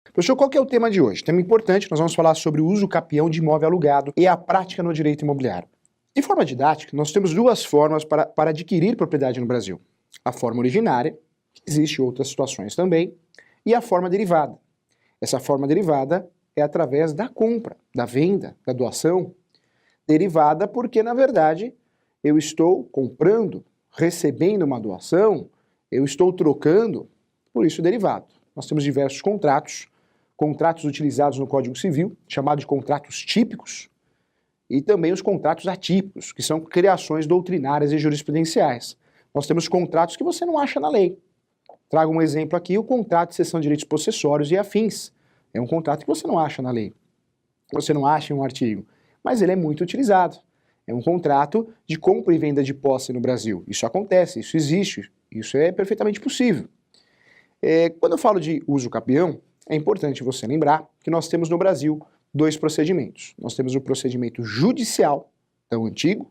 Professor, qual que é o tema de hoje? Tema importante, nós vamos falar sobre o uso capião de imóvel alugado e a prática no direito imobiliário. De forma didática, nós temos duas formas para adquirir propriedade no Brasil. A forma originária, que existe outras situações também, e a forma derivada. Essa forma derivada é através da compra, da venda, da doação. Derivada porque, na verdade, eu estou comprando, recebendo uma doação, eu estou trocando, por isso derivado. Nós temos diversos contratos utilizados no Código Civil, chamados de contratos típicos, e também os contratos atípicos, que são criações doutrinárias e jurisprudenciais. Nós temos contratos que você não acha na lei. Trago um exemplo aqui, o contrato de cessão de direitos possessórios e afins. É um contrato que você não acha na lei. Você não acha em um artigo, mas ele é muito utilizado. É um contrato de compra e venda de posse no Brasil. Isso acontece, isso existe, isso é perfeitamente possível. Quando eu falo de uso capião, é importante você lembrar que nós temos no Brasil dois procedimentos. Nós temos o procedimento judicial, tão antigo,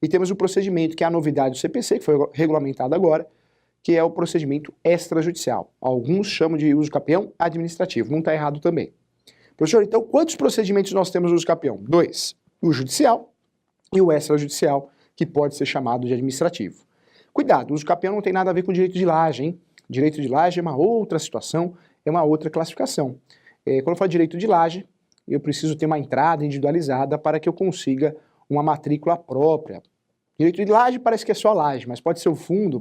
e temos o procedimento que é a novidade do CPC, que foi regulamentado agora, que é o procedimento extrajudicial. Alguns chamam de uso capião administrativo, não está errado também. Professor, então quantos procedimentos nós temos no uso capião? Dois, o judicial e o extrajudicial, que pode ser chamado de administrativo. Cuidado, o uso capião não tem nada a ver com direito de laje, hein? Direito de laje é uma outra situação, é uma outra classificação. Quando eu falo de direito de laje, eu preciso ter uma entrada individualizada para que eu consiga uma matrícula própria. Direito de laje parece que é só laje, mas pode ser o fundo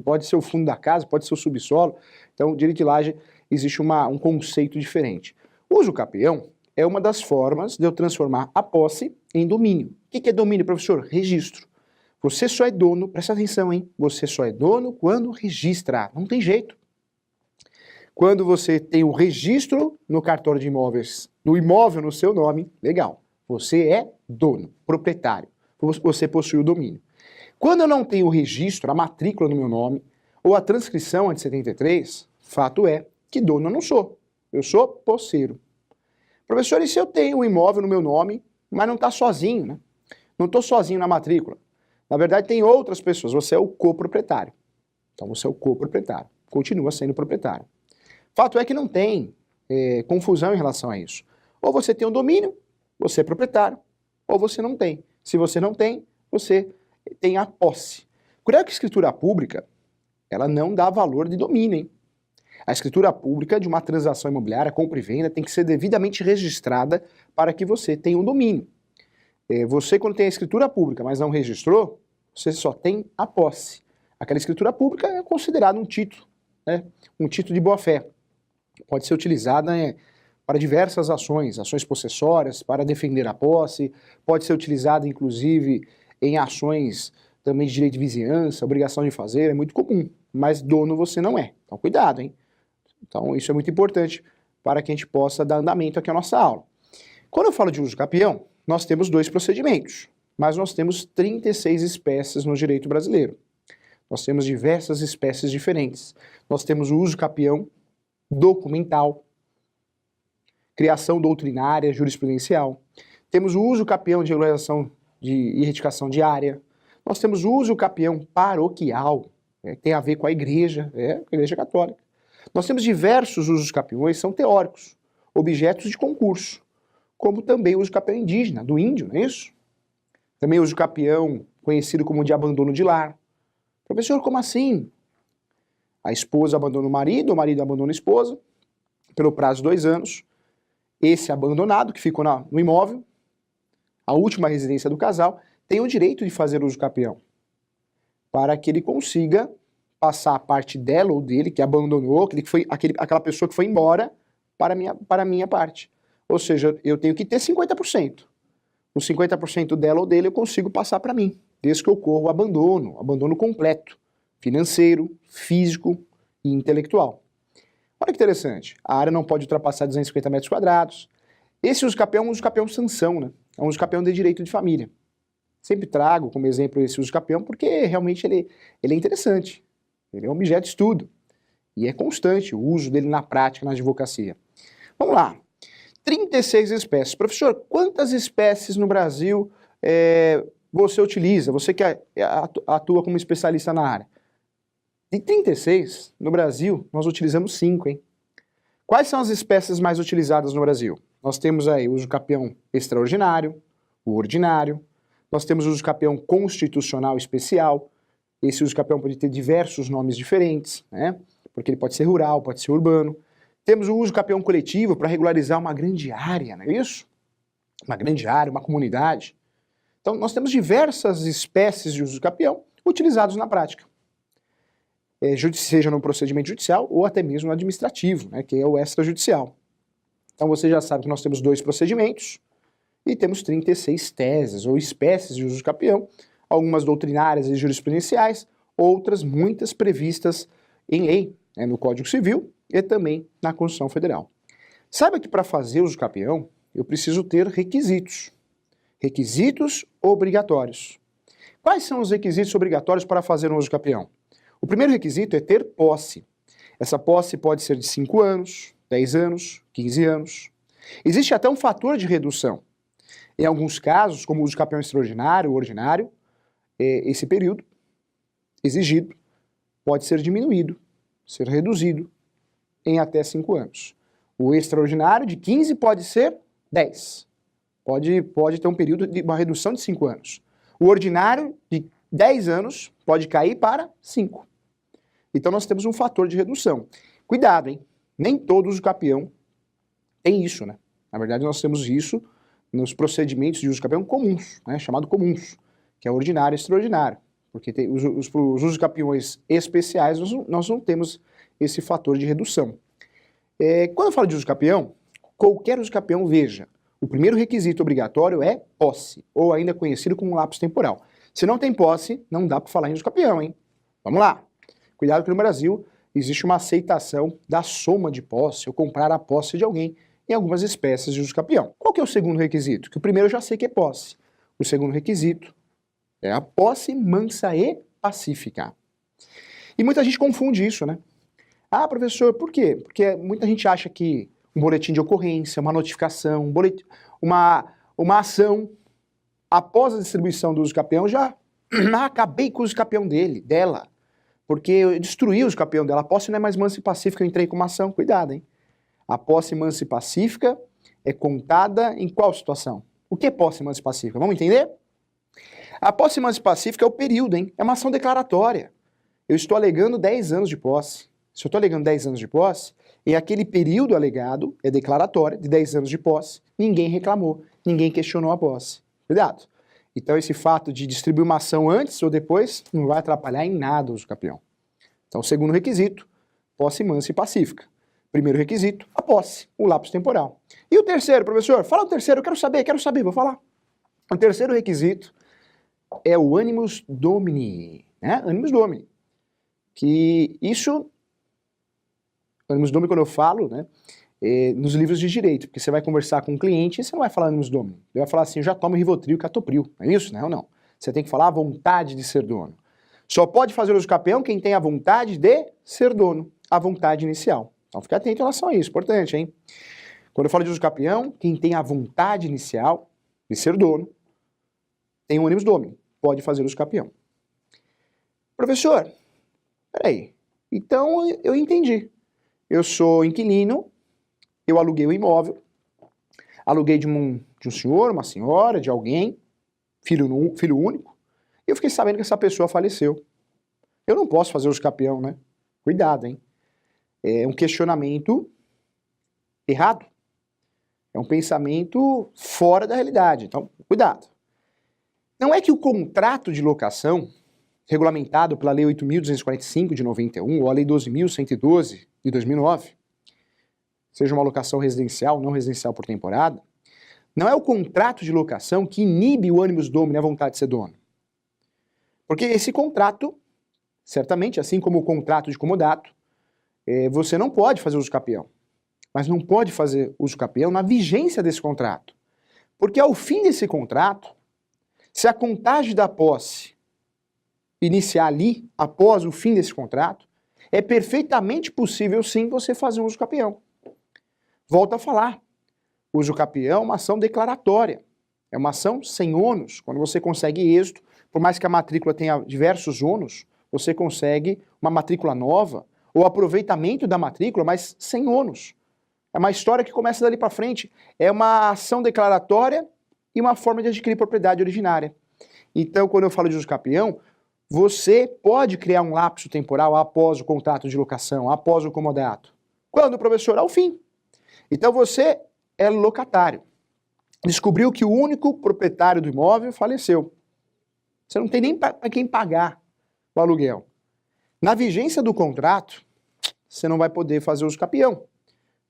da casa, pode ser o subsolo. Então, direito de laje existe um conceito diferente. O uso capião é uma das formas de eu transformar a posse em domínio. O que é domínio, professor? Registro. Você só é dono, presta atenção, hein? Você só é dono quando registra. Não tem jeito. Quando você tem o registro no cartório de imóveis, do imóvel no seu nome, legal. Você é dono, proprietário. Você possui o domínio. Quando eu não tenho o registro, a matrícula no meu nome, ou a transcrição de 73, fato é que dono eu não sou. Eu sou posseiro. Professor, e se eu tenho o imóvel no meu nome, mas não está sozinho, né? Não estou sozinho na matrícula. Na verdade, tem outras pessoas. Você é o coproprietário. Então, você é o coproprietário. Continua sendo proprietário. Fato é que não tem confusão em relação a isso. Ou você tem um domínio, você é proprietário, ou você não tem. Se você não tem, você tem a posse. Cuidado que a escritura pública, ela não dá valor de domínio, hein? A escritura pública de uma transação imobiliária, compra e venda, tem que ser devidamente registrada para que você tenha um domínio. Você, quando tem a escritura pública, mas não registrou, você só tem a posse. Aquela escritura pública é considerada um título, né? Um título de boa-fé. Pode ser utilizada para diversas ações, ações possessórias, para defender a posse, pode ser utilizada, inclusive, em ações também de direito de vizinhança, obrigação de fazer, é muito comum, mas dono você não é. Então, cuidado, hein? Então, isso é muito importante para que a gente possa dar andamento aqui à nossa aula. Quando eu falo de uso capião, nós temos dois procedimentos, mas nós temos 36 espécies no direito brasileiro. Nós temos diversas espécies diferentes. Nós temos o uso capião documental, criação doutrinária, jurisprudencial. Temos o uso capião de regularização e retificação diária. Nós temos o uso capião paroquial, que tem a ver com a igreja católica. Nós temos diversos usos capiões, são teóricos, objetos de concurso, como também o uso capião indígena, do índio, não é isso? Também o uso capião conhecido como de abandono de lar. Professor, como assim? A esposa abandona o marido abandona a esposa, pelo prazo de 2 anos. Esse abandonado, que ficou no imóvel, a última residência do casal, tem o direito de fazer uso capião, para que ele consiga passar a parte dela ou dele, que abandonou, aquela pessoa que foi embora, para a minha parte. Ou seja, eu tenho que ter 50%. Os 50% dela ou dele eu consigo passar para mim, desde que ocorra o abandono completo, financeiro, físico e intelectual. Olha que interessante, a área não pode ultrapassar 250 metros quadrados. Esse uso capião é um uso capião sanção, né? É um uso capião de direito de família. Sempre trago como exemplo esse uso capião porque realmente ele é interessante. Ele é um objeto de estudo. E é constante o uso dele na prática, na advocacia. Vamos lá. 36 espécies. Professor, quantas espécies no Brasil você utiliza? Você que atua como especialista na área. De 36, no Brasil, nós utilizamos 5, hein? Quais são as espécies mais utilizadas no Brasil? Nós temos aí o uso capião extraordinário, o ordinário, nós temos o uso capião constitucional especial. Esse uso capião pode ter diversos nomes diferentes, né? Porque ele pode ser rural, pode ser urbano. Temos o uso capião coletivo para regularizar uma grande área, não é isso? Uma grande área, uma comunidade. Então nós temos diversas espécies de uso capião utilizados na prática. Seja no procedimento judicial ou até mesmo no administrativo, né, que é o extrajudicial. Então você já sabe que nós temos 2 procedimentos e temos 36 teses ou espécies de uso capião, algumas doutrinárias e jurisprudenciais, outras muitas previstas em lei, né, no Código Civil e também na Constituição Federal. Saiba que para fazer uso capião eu preciso ter requisitos. Requisitos obrigatórios. Quais são os requisitos obrigatórios para fazer um uso capião? O primeiro requisito é ter posse. Essa posse pode ser de 5 anos, 10 anos, 15 anos. Existe até um fator de redução. Em alguns casos, como o uso capião extraordinário ou ordinário, esse período exigido pode ser diminuído, ser reduzido em até 5 anos. O extraordinário de 15 pode ser 10. Pode ter um período de uma redução de 5 anos. O ordinário de 10 anos pode cair para 5. Então nós temos um fator de redução. Cuidado, hein? Nem todo uso capião tem isso, né? Na verdade nós temos isso nos procedimentos de uso capião comuns, né? Chamado comuns, que é ordinário e extraordinário. Porque tem os usos capiões especiais nós não temos esse fator de redução. Quando eu falo de uso capião, qualquer uso capião, veja, o primeiro requisito obrigatório é posse, ou ainda conhecido como lapso temporal. Se não tem posse, não dá para falar em uso capião, hein? Vamos lá. Cuidado que no Brasil existe uma aceitação da soma de posse ou comprar a posse de alguém em algumas espécies de uso capião. Qual que é o segundo requisito? Que o primeiro eu já sei que é posse. O segundo requisito é a posse mansa e pacífica. E muita gente confunde isso, né? Ah, professor, por quê? Porque muita gente acha que um boletim de ocorrência, uma notificação, uma ação, após a distribuição do uso capião, já acabei com o uso capião dela. Porque eu destruí o uso capião dela. A posse não é mais mansa e pacífica, eu entrei com uma ação. Cuidado, hein? A posse mansa e pacífica é contada em qual situação? O que é posse mansa e pacífica? Vamos entender? A posse mansa e pacífica é o período, hein? É uma ação declaratória. Eu estou alegando 10 anos de posse. Se eu estou alegando 10 anos de posse, e aquele período alegado é declaratório, de 10 anos de posse, ninguém reclamou, ninguém questionou a posse. Cuidado. Então esse fato de distribuir uma ação antes ou depois não vai atrapalhar em nada o uso capião. Então, segundo requisito, posse mansa e pacífica. Primeiro requisito, a posse, o lapso temporal. E o terceiro, professor? Fala o terceiro, eu quero saber, vou falar. O terceiro requisito é o animus domini, né? Animus domini. Que isso, animus domini quando eu falo, né? Nos livros de direito, porque você vai conversar com um cliente e você não vai falar animus domini. Ele vai falar assim, eu já tomo Rivotril e Catopril. Não é isso? Não, não. Você tem que falar a vontade de ser dono. Só pode fazer uso capião quem tem a vontade de ser dono, a vontade inicial. Então fica atento em relação a isso, importante, hein? Quando eu falo de uso capião, quem tem a vontade inicial de ser dono, tem um animus domini, pode fazer uso capião. Professor, peraí, então eu entendi. Eu sou inquilino, eu aluguei o imóvel, aluguei de um senhor, uma senhora, de alguém, filho único, e eu fiquei sabendo que essa pessoa faleceu. Eu não posso fazer uso capião, né? Cuidado, hein? É um questionamento errado. É um pensamento fora da realidade. Então, cuidado. Não é que o contrato de locação, regulamentado pela Lei 8.245 de 91, ou a Lei 12.112 de 2009, seja uma locação residencial, não residencial por temporada, não é o contrato de locação que inibe o animus domini, a vontade de ser dono. Porque esse contrato, certamente, assim como o contrato de comodato, você não pode fazer uso capião. Mas não pode fazer uso capião na vigência desse contrato. Porque ao fim desse contrato, se a contagem da posse iniciar ali, após o fim desse contrato, é perfeitamente possível sim você fazer um uso capião. Volto a falar, uso capião é uma ação declaratória, é uma ação sem ônus. Quando você consegue êxito, por mais que a matrícula tenha diversos ônus, você consegue uma matrícula nova, ou aproveitamento da matrícula, mas sem ônus. É uma história que começa dali para frente. É uma ação declaratória e uma forma de adquirir propriedade originária. Então, quando eu falo de uso capião, você pode criar um lapso temporal após o contrato de locação, após o comodato. Quando, professor? Ao fim. Então você é locatário. Descobriu que o único proprietário do imóvel faleceu. Você não tem nem para quem pagar o aluguel. Na vigência do contrato, você não vai poder fazer uso capião,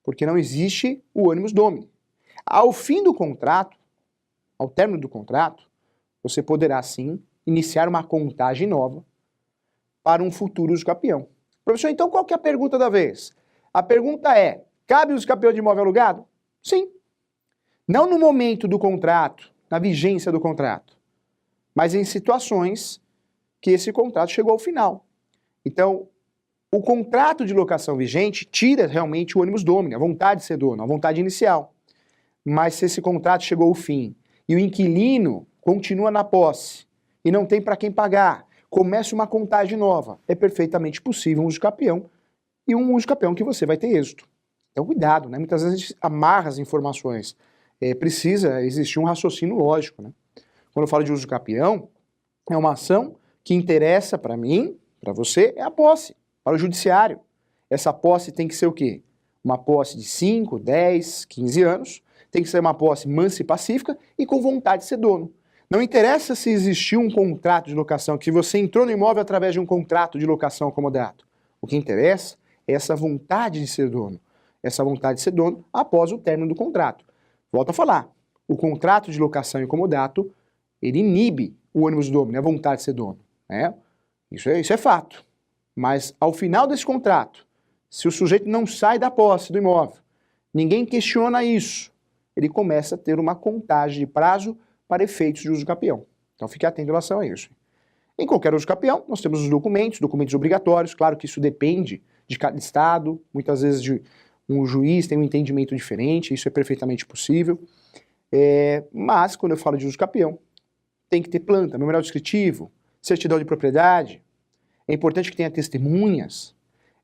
porque não existe o animus domini. Ao fim do contrato, ao término do contrato, você poderá sim iniciar uma contagem nova para um futuro uso capião. Professor, então qual que é a pergunta da vez? A pergunta é, cabe uso capião de imóvel alugado? Sim. Não no momento do contrato, na vigência do contrato, mas em situações que esse contrato chegou ao final. Então, o contrato de locação vigente tira realmente o animus domini, a vontade de ser dono, a vontade inicial. Mas se esse contrato chegou ao fim e o inquilino continua na posse e não tem para quem pagar, começa uma contagem nova, é perfeitamente possível um uso capião e um uso capião que você vai ter êxito. Então cuidado, né? Muitas vezes a gente amarra as informações. Precisa existir um raciocínio lógico, né? Quando eu falo de uso capião, é uma ação que interessa para mim, para você, é a posse, para o judiciário. Essa posse tem que ser o quê? Uma posse de 5, 10, 15 anos, tem que ser uma posse mansa e pacífica e com vontade de ser dono. Não interessa se existiu um contrato de locação, que você entrou no imóvel através de um contrato de locação comodato. O que interessa é essa vontade de ser dono. Essa vontade de ser dono após o término do contrato. Volto a falar, o contrato de locação e comodato, ele inibe o animus domini, a vontade de ser dono. Né? Isso é fato. Mas ao final desse contrato, se o sujeito não sai da posse do imóvel, ninguém questiona isso, ele começa a ter uma contagem de prazo para efeitos de uso capião. Então fique atento em relação a isso. Em qualquer uso capião, nós temos os documentos obrigatórios, claro que isso depende de cada estado, muitas vezes um juiz tem um entendimento diferente, isso é perfeitamente possível, mas quando eu falo de uso capião, tem que ter planta, memorial descritivo, certidão de propriedade, é importante que tenha testemunhas,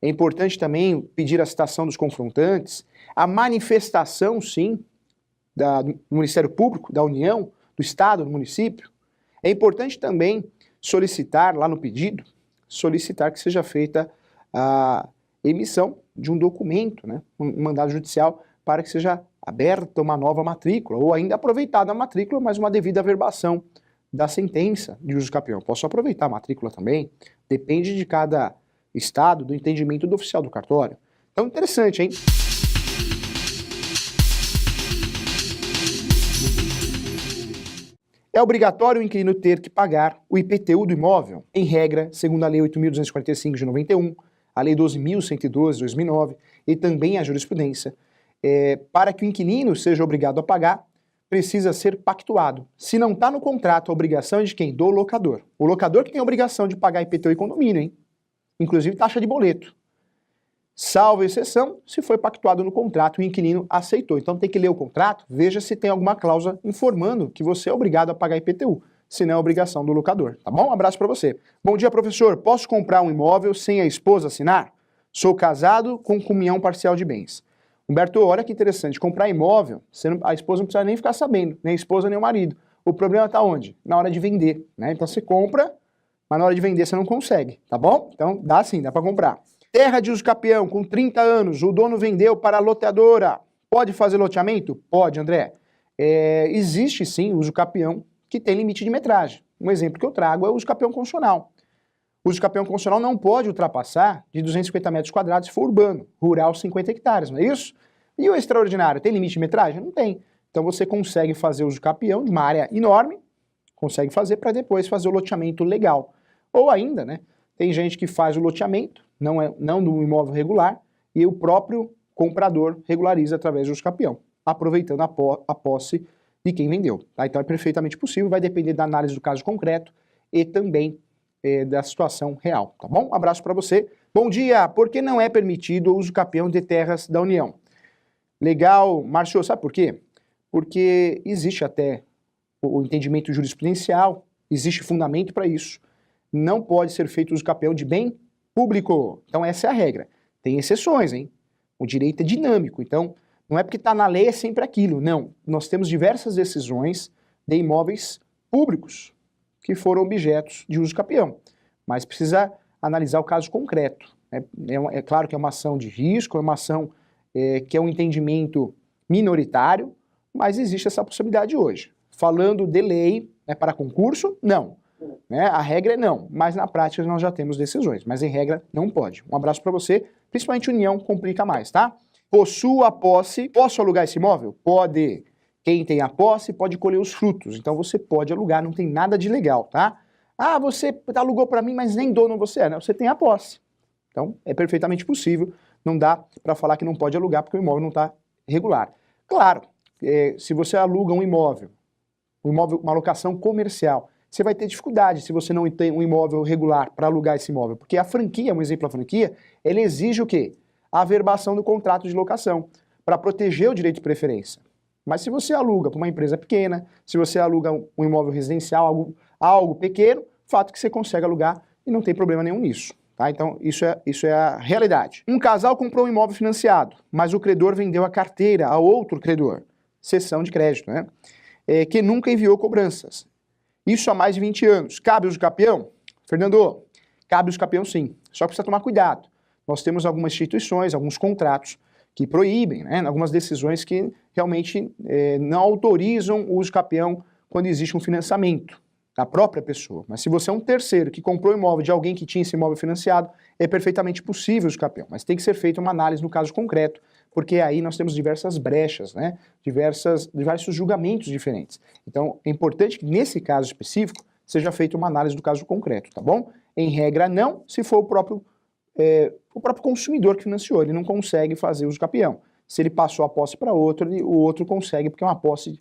é importante também pedir a citação dos confrontantes, a manifestação, sim, do Ministério Público, da União, do Estado, do município. É importante também solicitar, lá no pedido, solicitar que seja feita a emissão de um documento, né, um mandado judicial, para que seja aberta uma nova matrícula, ou ainda aproveitada a matrícula, mas uma devida averbação da sentença de uso capião. Posso aproveitar a matrícula também, depende de cada estado, do entendimento do oficial do cartório. Então, interessante, hein? É obrigatório o inquilino ter que pagar o IPTU do imóvel, em regra, segundo a Lei 8.245 de 91, a Lei 12.112 de 2009 e também a jurisprudência. Para que o inquilino seja obrigado a pagar, precisa ser pactuado. Se não está no contrato, a obrigação é de quem? Do locador. O locador que tem a obrigação de pagar IPTU e condomínio, hein? Inclusive taxa de boleto. Salvo exceção, se foi pactuado no contrato e o inquilino aceitou. Então tem que ler o contrato, veja se tem alguma cláusula informando que você é obrigado a pagar IPTU, se não é obrigação do locador, tá bom? Um abraço para você. Bom dia, professor. Posso comprar um imóvel sem a esposa assinar? Sou casado com comunhão parcial de bens. Humberto, olha que interessante, comprar imóvel, a esposa não precisa nem ficar sabendo, nem a esposa nem o marido. O problema está onde? Na hora de vender, né? Então você compra, mas na hora de vender você não consegue, tá bom? Então dá sim, dá para comprar. Terra de uso capião, com 30 anos, o dono vendeu para a loteadora. Pode fazer loteamento? Pode, André. Existe sim uso capião que tem limite de metragem. Um exemplo que eu trago é o uso capião constitucional. O uso capião constitucional não pode ultrapassar de 250 metros quadrados se for urbano, rural 50 hectares, não é isso? E o extraordinário, tem limite de metragem? Não tem. Então você consegue fazer uso capião de uma área enorme, consegue fazer para depois fazer o loteamento legal. Ou ainda, né, tem gente que faz o loteamento, não do imóvel regular, e o próprio comprador regulariza através do uso capião, aproveitando a posse de quem vendeu. Tá? Então é perfeitamente possível, vai depender da análise do caso concreto e também da situação real, tá bom? Um abraço para você. Bom dia! Por que não é permitido o uso capião de terras da União? Legal, Márcio, sabe por quê? Porque existe até o entendimento jurisprudencial, existe fundamento para isso. Não pode ser feito uso capião de bem público. Então essa é a regra. Tem exceções, hein? O direito é dinâmico, então Não é porque está na lei é sempre aquilo, não. Nós temos diversas decisões de imóveis públicos que foram objetos de uso capião, mas precisa analisar o caso concreto. É claro que é uma ação de risco, é uma ação que é um entendimento minoritário, mas existe essa possibilidade hoje. Falando de lei, para concurso, não. A regra é não, mas na prática nós já temos decisões, mas em regra não pode. Um abraço para você, principalmente união complica mais, tá? Possua a posse, posso alugar esse imóvel? Pode. Quem tem a posse pode colher os frutos, então você pode alugar, não tem nada de ilegal, tá? Ah, você alugou para mim, mas nem dono você é, né? Você tem a posse. Então é perfeitamente possível, não dá para falar que não pode alugar porque o imóvel não está regular. Claro, se você aluga um imóvel, uma locação comercial, você vai ter dificuldade se você não tem um imóvel regular para alugar esse imóvel, porque a franquia, um exemplo da franquia, ele exige o quê? A averbação do contrato de locação, para proteger o direito de preferência. Mas se você aluga para uma empresa pequena, se você aluga um imóvel residencial, algo pequeno, fato que você consegue alugar e não tem problema nenhum nisso. Tá? Então, isso é a realidade. Um casal comprou um imóvel financiado, mas o credor vendeu a carteira a outro credor, cessão de crédito, né? Que nunca enviou cobranças. Isso há mais de 20 anos. Cabe uso capião? Fernando, cabe uso capião sim, só que precisa tomar cuidado. Nós temos algumas instituições, alguns contratos que proíbem, né? Algumas decisões que realmente não autorizam o uso capião quando existe um financiamento da própria pessoa. Mas se você é um terceiro que comprou o imóvel de alguém que tinha esse imóvel financiado, é perfeitamente possível o uso capião, mas tem que ser feita uma análise no caso concreto, porque aí nós temos diversas brechas, né? Diversos julgamentos diferentes. Então, é importante que nesse caso específico seja feita uma análise do caso concreto, tá bom? Em regra, não, se for o próprio consumidor que financiou, ele não consegue fazer uso capião. Se ele passou a posse para outro, o outro consegue, porque é uma posse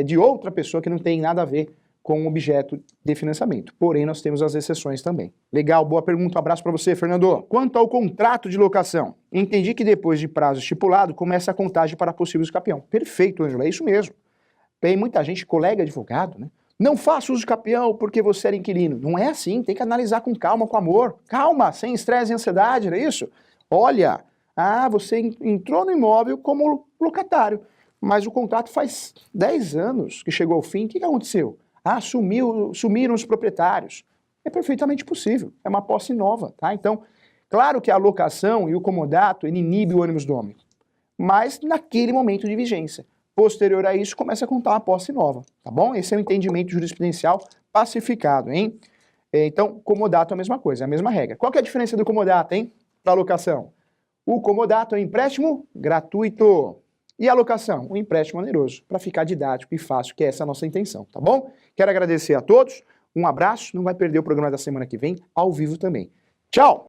de outra pessoa que não tem nada a ver com o objeto de financiamento. Porém, nós temos as exceções também. Legal, boa pergunta, um abraço para você, Fernando. Quanto ao contrato de locação, entendi que depois de prazo estipulado, começa a contagem para possível uso capião. Perfeito, Ângela, é isso mesmo. Tem muita gente, colega advogado, né? Não faça uso capião porque você era inquilino. Não é assim, tem que analisar com calma, com amor. Calma, sem estresse e ansiedade, não é isso? Olha, você entrou no imóvel como locatário, mas o contrato faz 10 anos que chegou ao fim, o que aconteceu? Sumiram os proprietários. É perfeitamente possível, é uma posse nova, tá? Então, claro que a locação e o comodato, ele inibe o ônibus do homem, mas naquele momento de vigência. Posterior a isso, começa a contar uma posse nova, tá bom? Esse é o entendimento jurisprudencial pacificado, hein? Então, comodato é a mesma coisa, é a mesma regra. Qual que é a diferença do comodato, hein, para a locação? O comodato é um empréstimo gratuito. E a locação? Um empréstimo oneroso, para ficar didático e fácil, que é essa a nossa intenção, tá bom? Quero agradecer a todos, um abraço, não vai perder o programa da semana que vem, ao vivo também. Tchau!